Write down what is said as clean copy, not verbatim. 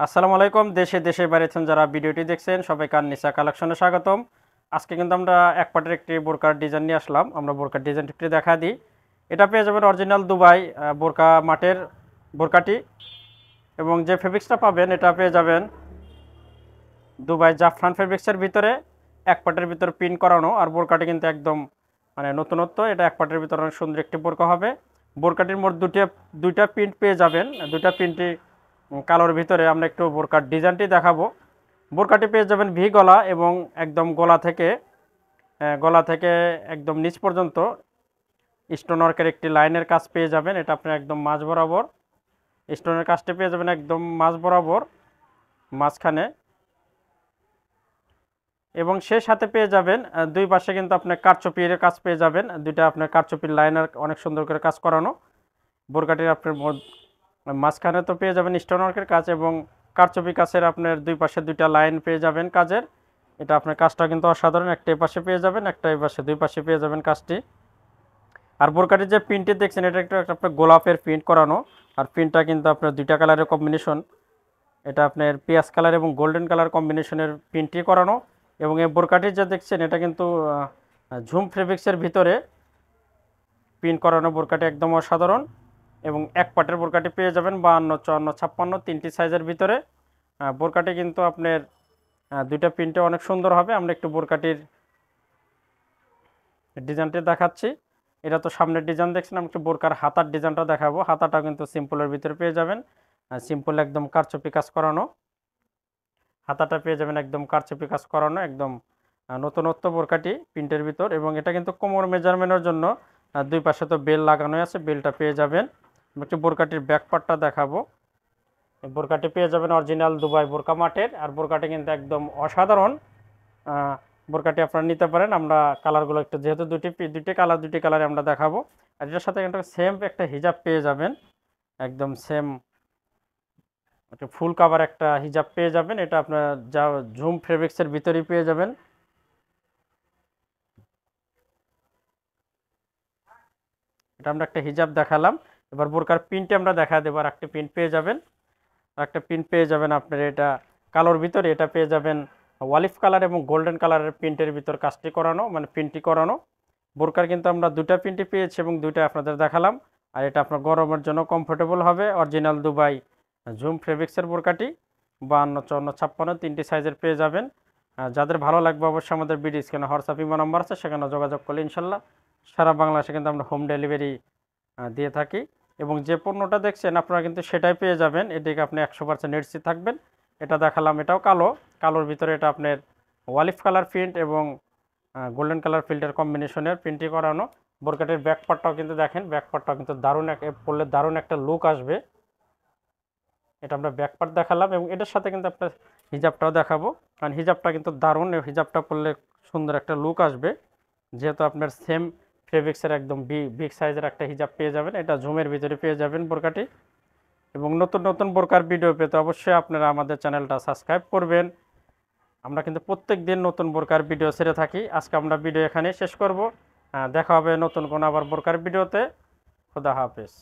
আসসালামু আলাইকুম। দেশে দেশে বাইরেছেন যারা ভিডিওটি দেখছেন সবাইকে আননিসা কালেকশনে স্বাগতম। আজকে কিন্তু আমরা এক পাটের একটি বোরকার ডিজাইন নিয়ে আসলাম। আমরা বোরকার ডিজাইনটি একটু দেখা দিই। এটা পেয়ে যাবেন অরিজিনাল দুবাই বোরকা মাটের বোরকাটি, এবং যে ফেব্রিক্সটা পাবেন এটা পেয়ে যাবেন দুবাই জাফরান ফেব্রিক্সের ভিতরে এক পাটের ভিতরে প্রিন্ট করানো। আর বোরকাটি কিন্তু একদম মানে নতুনত্ব। এটা এক পাটের ভিতরে অনেক সুন্দর একটি বোরকা হবে। বোরকাটির মোট দুইটা প্রিন্ট পেয়ে যাবেন। দুইটা প্রিন্টই কালোর ভিতরে। আমরা একটু বোরকার ডিজাইনটি দেখাবো। বোরকাটি পেয়ে যাবেন ভি গলা, এবং একদম গলা থেকে একদম নিচ পর্যন্ত স্টোনওয়ার্কের একটি লাইনের কাজ পেয়ে যাবেন। এটা আপনি একদম মাঝ বরাবর স্টোনের কাজটি পেয়ে যাবেন, একদম মাঝ বরাবর মাঝখানে, এবং সে সাথে পেয়ে যাবেন দুই পাশে কিন্তু আপনার কারচুপির কাজ পেয়ে যাবেন। দুইটা আপনার কারচুপির লাইনের অনেক সুন্দর করে কাজ করানো। বোরকাটির আপনার মাঝখানে তো পেয়ে যাবেন স্টোনওয়ার্কের কাজ, এবং কারচুপি কাছের আপনার দুই পাশে দুইটা লাইন পেয়ে যাবেন কাজের। এটা আপনার কাজটা কিন্তু অসাধারণ। একটা এই পাশে পেয়ে যাবেন, একটা এই পাশে, দুই পাশে পেয়ে যাবেন কাজটি। আর বোরকাটির যে প্রিন্টটি দেখছেন এটা একটা আপনার গোলাপের প্রিন্ট করানো। আর প্রিন্টটা কিন্তু আপনার দুইটা কালারের কম্বিনেশন। এটা আপনার পেঁয়াজ কালার এবং গোল্ডেন কালার কম্বিনেশনের প্রিন্টটি করানো। এবং এই বোরকাটি যে দেখছেন এটা কিন্তু ঝুম ফেব্রিক্সের ভিতরে প্রিন্ট করানো। বোরকাটি একদম অসাধারণ। এবং এক পাটের বোরকাটি পেয়ে যাবেন 52, 54, 56 তিনটি সাইজের ভিতরে। বোরকাটি কিন্তু আপনার দুইটা প্রিন্টে অনেক সুন্দর হবে। আমরা একটু বোরকাটির ডিজাইনটি দেখাচ্ছি। এটা তো সামনের ডিজাইন দেখছেন, আমি একটু বোরকার হাতার ডিজাইনটা দেখাবো। হাতাটা কিন্তু সিম্পলের ভিতরে পেয়ে যাবেন, সিম্পল একদম কারচুপি কাজ করানো। হাতাটা পেয়ে যাবেন একদম কারচুপি কাজ করানো, একদম নতুনত্ব বোরকাটি প্রিন্টের ভিতর। এবং এটা কিন্তু কোমর মেজারমেন্টের জন্য দুই পাশে তো বেল লাগানো আছে, বেলটা পেয়ে যাবেন। একটু বোরকাটির ব্যাক পার্টটা দেখাবো। বোরকাটি পেয়ে যাবেন অরিজিনাল দুবাই বোরকা মাটের। আর বোরকাটি কিন্তু একদম অসাধারণ। বোরকাটি আপনারা নিতে পারেন। আমরা কালারগুলো একটু, যেহেতু দুটি কালারে আমরা দেখাবো। আর এটার সাথে একটা সেম একটা হিজাব পেয়ে যাবেন, একদম সেম একটা ফুল কাভার একটা হিজাব পেয়ে যাবেন। এটা আপনার যা ঝুম ফেব্রিক্সের ভিতরেই পেয়ে যাবেন। এটা আমরা একটা হিজাব দেখালাম। এবার বোরকার প্রিন্টে আমরা দেখা দেবো। আর একটা প্রিন্ট পেয়ে যাবেন, আপনার এটা কালোর ভিতরে। এটা পেয়ে যাবেন ওয়ালিফ কালার এবং গোল্ডেন কালারের প্রিন্টের ভিতর কাজটি করানো, মানে প্রিন্টটি করানো। বোরকার কিন্তু আমরা দুটা প্রিন্টই পেয়েছি এবং দুইটা আপনাদের দেখালাম। আর এটা আপনার গরমের জন্য কমফোর্টেবল হবে। অরিজিনাল দুবাই ঝুম ফেব্রিক্সের বোরকাটি 52, 54, 56 তিনটি সাইজের পেয়ে যাবেন। যাদের ভালো লাগবে অবশ্যই আমাদের ভিডিও স্ক্রিনে হোয়াটসঅ্যাপ ইমো নাম্বার আছে, সেখানে যোগাযোগ করলে ইনশাল্লাহ সারা বাংলাদেশে কিন্তু আমরা হোম ডেলিভারি দিয়ে থাকি। এবং যে পণ্যটা দেখছেন আপনারা কিন্তু সেটাই পেয়ে যাবেন। এদিকে আপনি 100% নিশ্চিত থাকবেন। এটা দেখালাম, এটাও কালোর ভিতরে। এটা আপনার ওয়ালিফ কালার প্রিন্ট এবং গোল্ডেন কালার ফিল্টার কম্বিনেশনের প্রিন্টই করানো। বোরকাটির ব্যাক পার্টটাও কিন্তু দেখেন, ব্যাক পার্টটাও কিন্তু পরলে দারুণ একটা লুক আসবে। এটা আমরা ব্যাক পার্ট দেখালাম, এবং এটার সাথে কিন্তু আপনার হিজাবটাও দেখাবো। কারণ হিজাবটা কিন্তু দারুণ, হিজাবটা পরলে সুন্দর একটা লুক আসবে। যেহেতু আপনার সেম ফেব্রিক্সের একদম বিগ সাইজের একটা হিজাব পেয়ে যাবেন। এটা ঝুমের ভিতরে পেয়ে যাবেন বোরকাটি। এবং নতুন নতুন বোরকার ভিডিও পেতে অবশ্যই আপনারা আমাদের চ্যানেলটা সাবস্ক্রাইব করবেন। আমরা কিন্তু প্রত্যেক দিন নতুন বোরকার ভিডিও ছেড়ে থাকি। আজকে আমরা ভিডিও এখানে শেষ করব। দেখা হবে নতুন কোনো আবার বোরকার ভিডিওতে। খুদা হাফেজ।